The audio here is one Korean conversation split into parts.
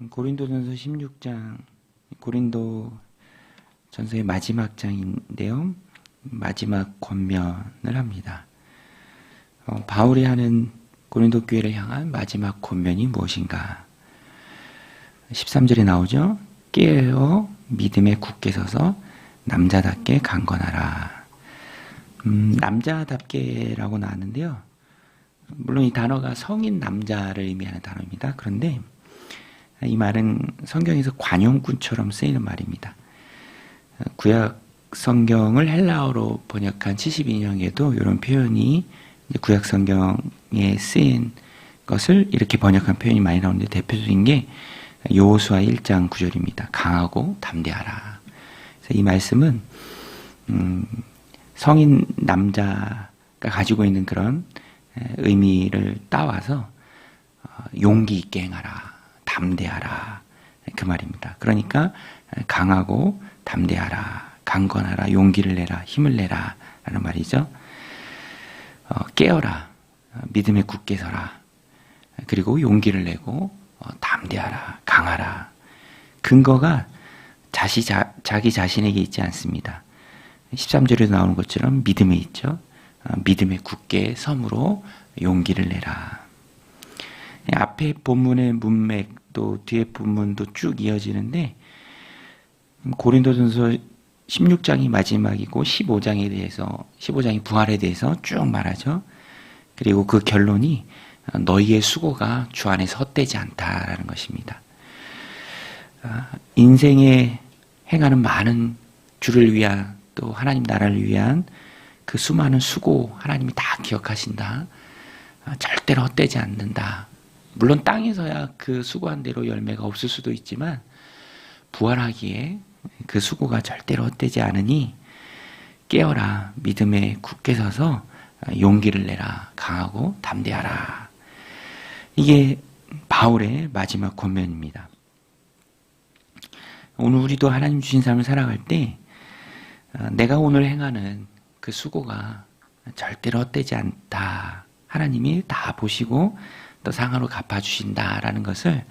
고린도전서 16장, 고린도 전서의 마지막 장인데요. 마지막 권면을 합니다. 바울이 하는 고린도 교회를 향한 마지막 권면이 무엇인가? 13절에 나오죠. 깨어 믿음에 굳게 서서 남자답게 강건하라. 남자답게라고 나왔는데요. 물론 이 단어가 성인 남자를 의미하는 단어입니다. 그런데 이 말은 성경에서 관용구처럼 쓰이는 말입니다. 구약 성경을 헬라어로 번역한 72년에도 이런 표현이 구약 성경에 쓰인 것을 이렇게 번역한 표현이 많이 나오는데 대표적인 게 여호수아 1장 9절입니다. 강하고 담대하라. 그래서 이 말씀은 성인 남자가 가지고 있는 그런 의미를 따와서 용기 있게 행하라, 담대하라, 그 말입니다. 그러니까 강하고 담대하라, 강건하라, 용기를 내라, 힘을 내라 라는 말이죠. 깨어라, 믿음에 굳게 서라, 그리고 용기를 내고 담대하라, 강하라. 근거가 자기 자신에게 있지 않습니다. 13절에도 나오는 것처럼 믿음에 있죠. 믿음에 굳게 섬으로 용기를 내라. 앞에 본문의 문맥 또 뒤에 본문도 쭉 이어지는데 고린도전서 16장이 마지막이고 15장이 부활에 대해서 쭉 말하죠. 그리고 그 결론이 너희의 수고가 주 안에서 헛되지 않다라는 것입니다. 인생에 행하는 많은 주를 위한 또 하나님 나라를 위한 그 수많은 수고 하나님이 다 기억하신다. 절대로 헛되지 않는다. 물론 땅에서야 그 수고한 대로 열매가 없을 수도 있지만 부활하기에 그 수고가 절대로 헛되지 않으니 깨어라, 믿음에 굳게 서서 용기를 내라, 강하고 담대하라. 이게 바울의 마지막 권면입니다. 오늘 우리도 하나님 주신 삶을 살아갈 때 내가 오늘 행하는 그 수고가 절대로 헛되지 않다. 하나님이 다 보시고 또 상하로 갚아주신다라는 것을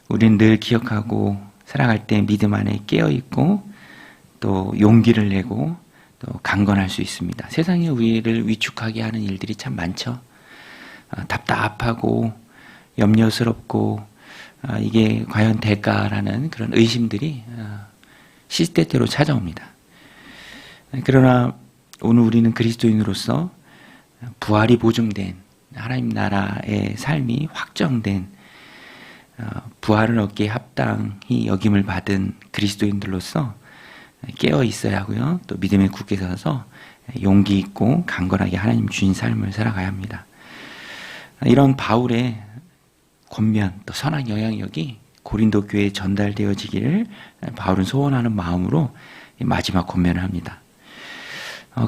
우리는 늘 기억하고 살아갈 때 믿음 안에 깨어있고 또 용기를 내고 또 강건할 수 있습니다. 세상에 우리를 위축하게 하는 일들이 참 많죠. 답답하고 염려스럽고 이게 과연 될까라는 그런 의심들이 시시때때로 찾아옵니다. 그러나 오늘 우리는 그리스도인으로서 부활이 보증된 하나님 나라의 삶이 확정된 부활을 얻기에 합당히 여김을 받은 그리스도인들로서 깨어 있어야 하고요. 또 믿음에 굳게 서서 용기 있고 강건하게 하나님 주신 삶을 살아가야 합니다. 이런 바울의 권면 또 선한 영향력이 고린도 교회에 전달되어지기를 바울은 소원하는 마음으로 마지막 권면을 합니다.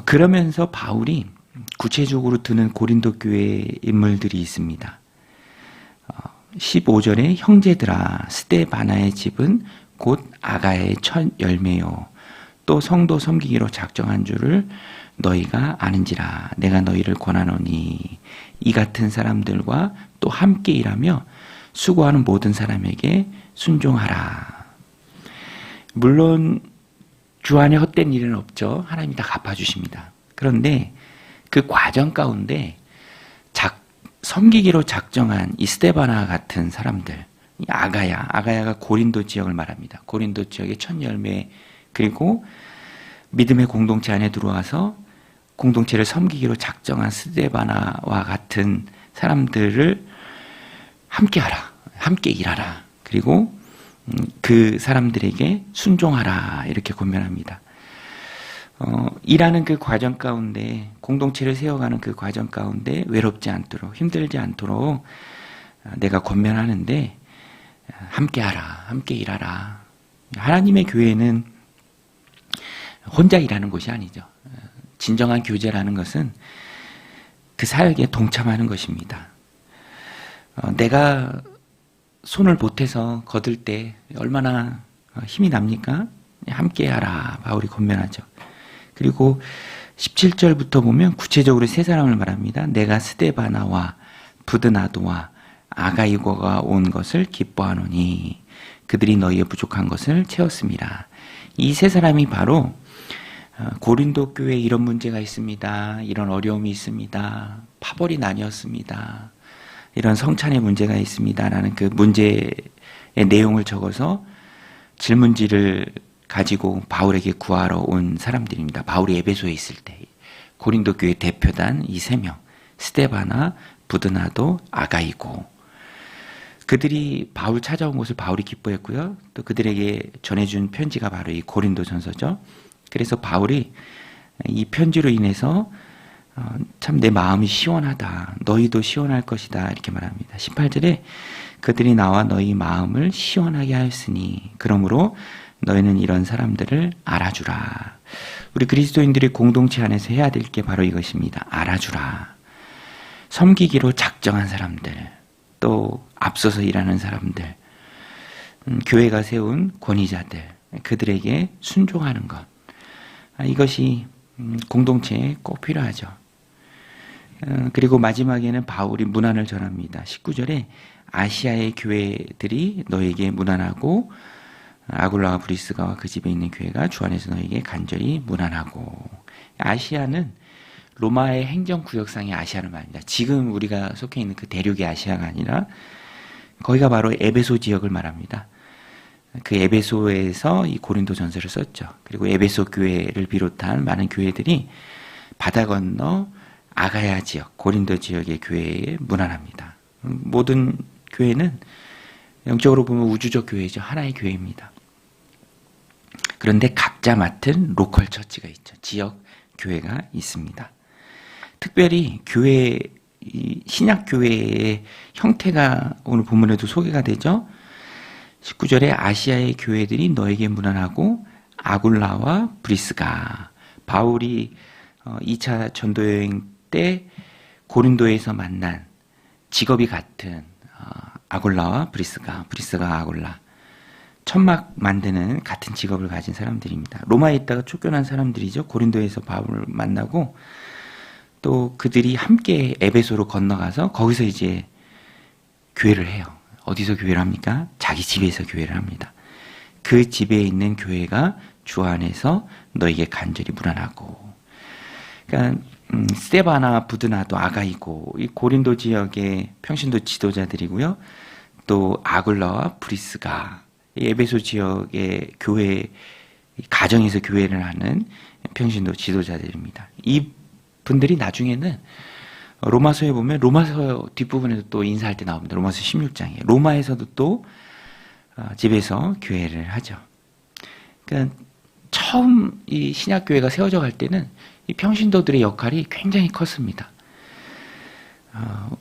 그러면서 바울이 구체적으로 드는 고린도 교회의 인물들이 있습니다. 15절에 형제들아 스데바나의 집은 곧 아가야의 첫 열매요 또 성도 섬기기로 작정한 줄을 너희가 아는지라. 내가 너희를 권하노니 이 같은 사람들과 또 함께 일하며 수고하는 모든 사람에게 순종하라. 물론 주 안에 헛된 일은 없죠. 하나님이 다 갚아주십니다. 그런데 그 과정 가운데 섬기기로 작정한 이 스데바나 같은 사람들, 이 아가야가 고린도 지역을 말합니다. 고린도 지역의 첫 열매, 그리고 믿음의 공동체 안에 들어와서 공동체를 섬기기로 작정한 스데바나와 같은 사람들을 함께 하라, 함께 일하라, 그리고 그 사람들에게 순종하라 이렇게 권면합니다. 일하는 그 과정 가운데 공동체를 세워가는 그 과정 가운데 외롭지 않도록 힘들지 않도록 내가 권면하는데 함께 하라, 함께 일하라. 하나님의 교회는 혼자 일하는 곳이 아니죠. 진정한 교제라는 것은 그 사역에 동참하는 것입니다. 내가 손을 보태서 거둘 때 얼마나 힘이 납니까? 함께 하라 바울이 권면하죠. 그리고 17절부터 보면 구체적으로 세 사람을 말합니다. 내가 스데바나와 부드나도와 아가이고가 온 것을 기뻐하노니 그들이 너희의 부족한 것을 채웠습니다. 이 세 사람이 바로 고린도 교회에 이런 문제가 있습니다. 이런 어려움이 있습니다. 파벌이 나뉘었습니다. 이런 성찬의 문제가 있습니다. 라는 그 문제의 내용을 적어서 질문지를 가지고 바울에게 구하러 온 사람들입니다. 바울이 에베소에 있을 때 고린도 교회 대표단 이 세 명, 스데바나, 부드나도, 아가이고, 그들이 바울 찾아온 것을 바울이 기뻐했고요. 또 그들에게 전해준 편지가 바로 이 고린도전서죠. 그래서 바울이 이 편지로 인해서 참 내 마음이 시원하다. 너희도 시원할 것이다. 이렇게 말합니다. 18절에 그들이 나와 너희 마음을 시원하게 하였으니 그러므로 너희는 이런 사람들을 알아주라. 우리 그리스도인들이 공동체 안에서 해야 될 게 바로 이것입니다. 알아주라. 섬기기로 작정한 사람들, 또 앞서서 일하는 사람들, 교회가 세운 권위자들, 그들에게 순종하는 것. 이것이 공동체에 꼭 필요하죠. 그리고 마지막에는 바울이 문안을 전합니다. 19절에 아시아의 교회들이 너에게 문안하고 아굴라와 브리스가와 그 집에 있는 교회가 주 안에서 너에게 간절히 문안하고. 아시아는 로마의 행정구역상의 아시아를 말합니다. 지금 우리가 속해 있는 그 대륙의 아시아가 아니라 거기가 바로 에베소 지역을 말합니다. 그 에베소에서 이 고린도 전서를 썼죠. 그리고 에베소 교회를 비롯한 많은 교회들이 바다 건너 아가야 지역, 고린도 지역의 교회에 문안합니다. 모든 교회는 영적으로 보면 우주적 교회죠. 하나의 교회입니다. 그런데 각자 맡은 로컬 처치가 있죠. 지역 교회가 있습니다. 특별히 교회, 신약 교회의 형태가 오늘 본문에도 소개가 되죠. 19절에 아시아의 교회들이 너에게 문안하고 아굴라와 브리스가. 바울이 2차 전도여행 때 고린도에서 만난 직업이 같은 아굴라와 브리스가 아굴라, 천막 만드는 같은 직업을 가진 사람들입니다. 로마에 있다가 쫓겨난 사람들이죠. 고린도에서 바울을 만나고 또 그들이 함께 에베소로 건너가서 거기서 이제 교회를 해요. 어디서 교회를 합니까? 자기 집에서 교회를 합니다. 그 집에 있는 교회가 주 안에서 너에게 간절히 문안하고. 그러니까 스데바나, 부드나도, 아가이고, 이 고린도 지역의 평신도 지도자들이고요. 또 아굴라와 브리스가 에베소 지역의 교회, 가정에서 교회를 하는 평신도 지도자들입니다. 이 분들이 나중에는 로마서에 보면 로마서 뒷부분에도 또 인사할 때 나옵니다. 로마서 16장에. 로마에서도 또 집에서 교회를 하죠. 그러니까 처음 이 신약교회가 세워져 갈 때는 이 평신도들의 역할이 굉장히 컸습니다.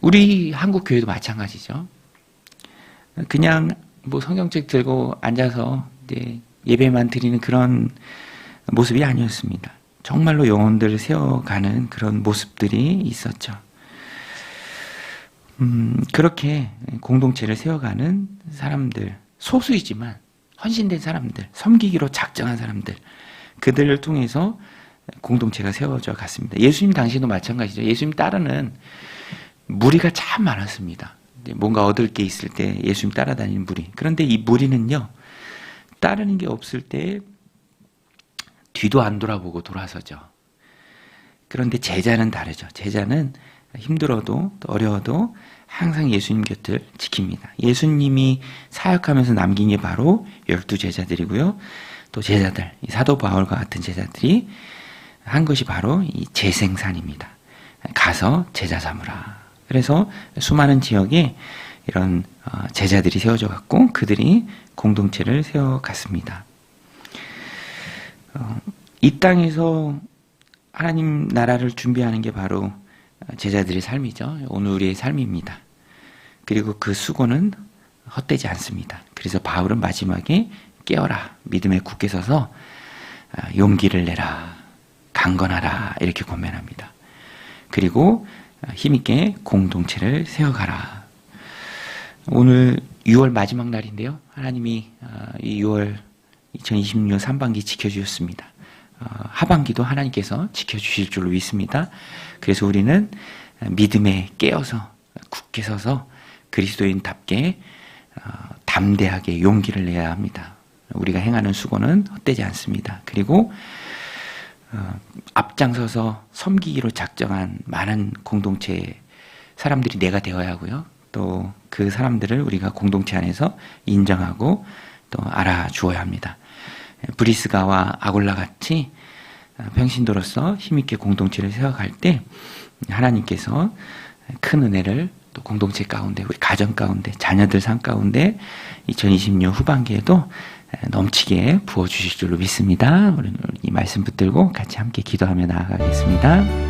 우리 한국 교회도 마찬가지죠. 그냥 뭐 성경책 들고 앉아서 이제 예배만 드리는 그런 모습이 아니었습니다. 정말로 영혼들을 세워가는 그런 모습들이 있었죠. 그렇게 공동체를 세워가는 사람들, 소수이지만 헌신된 사람들, 섬기기로 작정한 사람들, 그들을 통해서 공동체가 세워져 갔습니다. 예수님 당시도 마찬가지죠. 예수님 따르는 무리가 참 많았습니다. 뭔가 얻을 게 있을 때 예수님 따라다니는 무리. 그런데 이 무리는요, 따르는 게 없을 때 뒤도 안 돌아보고 돌아서죠. 그런데 제자는 다르죠. 제자는 힘들어도 또 어려워도 항상 예수님 곁을 지킵니다. 예수님이 사역하면서 남긴 게 바로 12제자들이고요. 또 제자들, 사도 바울과 같은 제자들이 한 것이 바로 이 재생산입니다. 가서 제자 삼으라. 그래서 수많은 지역에 이런 제자들이 세워져 갔고 그들이 공동체를 세워갔습니다. 이 땅에서 하나님 나라를 준비하는 게 바로 제자들의 삶이죠. 오늘 우리의 삶입니다. 그리고 그 수고는 헛되지 않습니다. 그래서 바울은 마지막에 깨어라, 믿음에 굳게 서서 용기를 내라, 강건하라 이렇게 권면합니다. 그리고 힘있게 공동체를 세워가라. 오늘 6월 마지막 날인데요. 하나님이 이 6월 2026년 상반기 지켜주셨습니다. 하반기도 하나님께서 지켜주실 줄로 믿습니다. 그래서 우리는 믿음에 깨어서 굳게 서서 그리스도인답게 담대하게 용기를 내야 합니다. 우리가 행하는 수고는 헛되지 않습니다. 그리고 앞장서서 섬기기로 작정한 많은 공동체 사람들이 내가 되어야 하고요. 또 그 사람들을 우리가 공동체 안에서 인정하고 또 알아주어야 합니다. 브리스가와 아골라 같이 평신도로서 힘있게 공동체를 세워갈 때 하나님께서 큰 은혜를 또 공동체 가운데, 우리 가정 가운데, 자녀들 삶 가운데 2026 후반기에도 넘치게 부어주실 줄로 믿습니다. 오늘 이 말씀 붙들고 같이 함께 기도하며 나아가겠습니다.